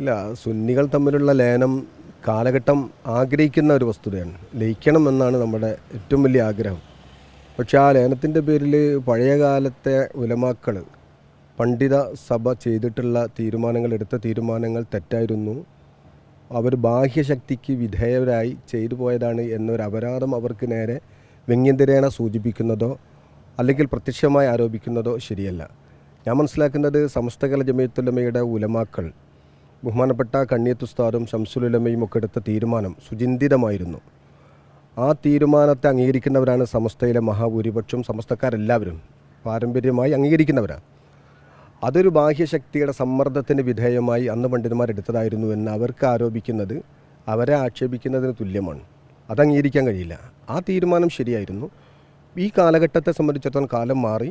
ഇല്ല, സുന്നികൾ തമ്മിലുള്ള ലയനം കാലഘട്ടം ആഗ്രഹിക്കുന്ന ഒരു വസ്തുതയാണ്. ലയിക്കണം എന്നാണ് നമ്മുടെ ഏറ്റവും വലിയ ആഗ്രഹം. പക്ഷേ ആ ലയനത്തിൻ്റെ പേരിൽ പഴയ കാലത്തെ ഉലമാക്കൾ പണ്ഡിത സഭ ചെയ്തിട്ടുള്ള എടുത്ത തീരുമാനങ്ങൾ തെറ്റായിരുന്നു, അവർ ബാഹ്യശക്തിക്ക് വിധേയരായി ചെയ്തു പോയതാണ് എന്നൊരു അപരാധം അവർക്ക് നേരെ വ്യംഗ്യന്തരേണ സൂചിപ്പിക്കുന്നതോ അല്ലെങ്കിൽ പ്രത്യക്ഷമായി ആരോപിക്കുന്നതോ ശരിയല്ല. ഞാൻ മനസ്സിലാക്കുന്നത് സമസ്തകല ജമിയത്തുലമയുടെ ഉലമാക്കൾ ബഹുമാനപ്പെട്ട കണ്ണിയത്ത് ഉസ്താദും ശംസുൽ ഉലമയും ഒക്കെ എടുത്ത തീരുമാനം സുചിന്തിതമായിരുന്നു. ആ തീരുമാനത്തെ അംഗീകരിക്കുന്നവരാണ് സമസ്തയിലെ മഹാഭൂരിപക്ഷം സമസ്തക്കാരെല്ലാവരും പാരമ്പര്യമായി അംഗീകരിക്കുന്നവരാണ്. അതൊരു ബാഹ്യശക്തിയുടെ സമ്മർദ്ദത്തിന് വിധേയമായി അന്ന് പണ്ഡിതന്മാരെടുത്തതായിരുന്നു എന്ന് അവർക്ക് ആരോപിക്കുന്നത് അവരെ ആക്ഷേപിക്കുന്നതിന് തുല്യമാണ്. അത് അംഗീകരിക്കാൻ കഴിയില്ല. ആ തീരുമാനം ശരിയായിരുന്നു. ഈ കാലഘട്ടത്തെ സംബന്ധിച്ചിടത്തോളം കാലം മാറി,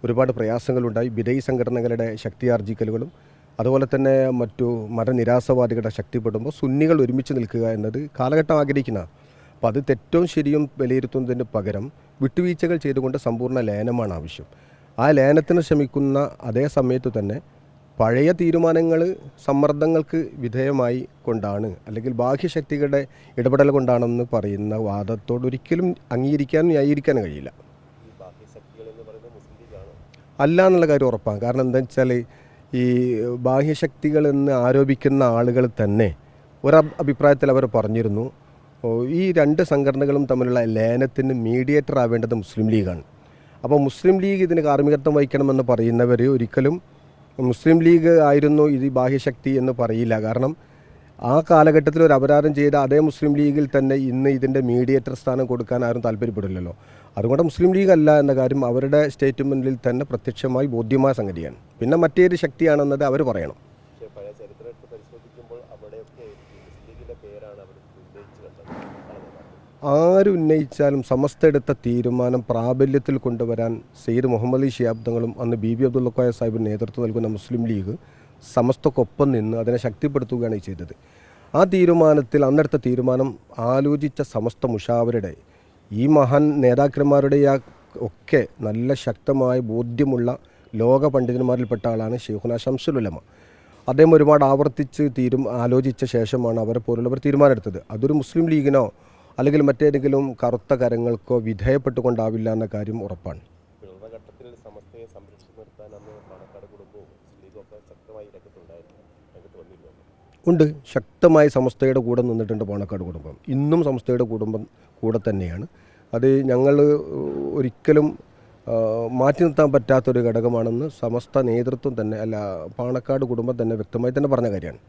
ഒരുപാട് പ്രയാസങ്ങളുണ്ടായി. ബിദഈ സംഘടനകളുടെ ശക്തിയാർജിക്കലുകളും അതുപോലെ തന്നെ മറ്റു മതനിരാസവാദികളുടെ ശക്തിപ്പെടുമ്പോൾ സുന്നികൾ ഒരുമിച്ച് നിൽക്കുക എന്നത് കാലഘട്ടം ആഗ്രഹിക്കുന്ന. അപ്പോൾ അത് തെറ്റും ശരിയും വിലയിരുത്തുന്നതിന് പകരം വിട്ടുവീഴ്ചകൾ ചെയ്തുകൊണ്ട് സമ്പൂർണ്ണ ലയനമാണ് ആവശ്യം. ആ ലയനത്തിന് ശ്രമിക്കുന്ന അതേ സമയത്ത് തന്നെ പഴയ തീരുമാനങ്ങൾ സമ്മർദ്ദങ്ങൾക്ക് വിധേയമായി കൊണ്ടാണ് അല്ലെങ്കിൽ ബാഹ്യശക്തികളുടെ ഇടപെടൽ കൊണ്ടാണെന്ന് പറയുന്ന വാദത്തോട് ഒരിക്കലും അംഗീകരിക്കാനും ന്യായീകരിക്കാനും കഴിയില്ല. അല്ല എന്നുള്ള കാര്യം ഉറപ്പാണ്. കാരണം എന്താ വെച്ചാൽ ഈ ബാഹ്യശക്തികളെന്ന് ആരോപിക്കുന്ന ആളുകൾ തന്നെ അഭിപ്രായത്തിൽ അവർ പറഞ്ഞിരുന്നു, ഈ രണ്ട് സംഘടനകളും തമ്മിലുള്ള ലയനത്തിന് മീഡിയേറ്റർ ആവേണ്ടത് മുസ്ലിം ലീഗാണ്. അപ്പോൾ മുസ്ലിം ലീഗ് ഇതിന് കാർമ്മികത്വം വഹിക്കണമെന്ന് പറയുന്നവർ ഒരിക്കലും മുസ്ലിം ലീഗ് ആയിരുന്നു ഇത് ബാഹ്യശക്തി എന്ന് പറയില്ല. കാരണം ആ കാലഘട്ടത്തിൽ ഒരു അപരാധം ചെയ്ത അതേ മുസ്ലിം ലീഗിൽ തന്നെ ഇന്ന് ഇതിൻ്റെ മീഡിയേറ്റർ സ്ഥാനം കൊടുക്കാൻ ആരും താല്പര്യപ്പെടില്ലല്ലോ. അതുകൊണ്ട് മുസ്ലിം ലീഗ് അല്ല എന്ന കാര്യം അവരുടെ സ്റ്റേറ്റ്മെൻറ്റിൽ തന്നെ പ്രത്യക്ഷമായി ബോധ്യമായ സംഗതിയാണ്. പിന്നെ മറ്റേത് ശക്തിയാണെന്നത് അവർ പറയണം. ആരുന്നയിച്ചാലും സമസ്ത എടുത്ത തീരുമാനം പ്രാബല്യത്തിൽ കൊണ്ടുവരാൻ സയ്യിദ് മുഹമ്മദ് ശിഹാബ് തങ്ങളും അന്ന് ബി അബ്ദുൽ സാഹിബിന് നേതൃത്വം നൽകുന്ന മുസ്ലിം ലീഗ് സമസ്തക്കൊപ്പം നിന്ന് അതിനെ ശക്തിപ്പെടുത്തുകയാണ് ചെയ്തത്. ആ തീരുമാനത്തിൽ അന്നെടുത്ത തീരുമാനം ആലോചിച്ച സമസ്ത മുഷാവരുടെ ഈ മഹാൻ നേതാക്കന്മാരുടെ ഒക്കെ നല്ല ശക്തമായ ബോധ്യമുള്ള ലോക പണ്ഡിതന്മാരിൽപ്പെട്ട ആളാണ് ഷെയ്ഖുന ശംസുൽ ഉലമ. അദ്ദേഹം ഒരുപാട് ആവർത്തിച്ച് ആലോചിച്ച ശേഷമാണ് അവരെ പോലുള്ളവർ തീരുമാനമെടുത്തത്. അതൊരു മുസ്ലിം ലീഗിനോ അല്ലെങ്കിൽ മറ്റേതെങ്കിലും കറുത്ത കരങ്ങൾക്കോ വിധേയപ്പെട്ടുകൊണ്ടാവില്ല എന്ന കാര്യം ഉറപ്പാണ്. ഉണ്ട്, ശക്തമായി സമസ്തയുടെ കൂടെ നിന്നിട്ടുണ്ട് പാണക്കാട് കുടുംബം. ഇന്നും സമസ്തയുടെ കുടുംബം കൂടെ തന്നെയാണ്. അത് ഞങ്ങൾ ഒരിക്കലും മാറ്റി നിർത്താൻ പറ്റാത്തൊരു ഘടകമാണെന്ന് സമസ്ത നേതൃത്വം തന്നെ പാണക്കാട് കുടുംബം തന്നെ വ്യക്തമായി തന്നെ പറഞ്ഞ കാര്യമാണ്.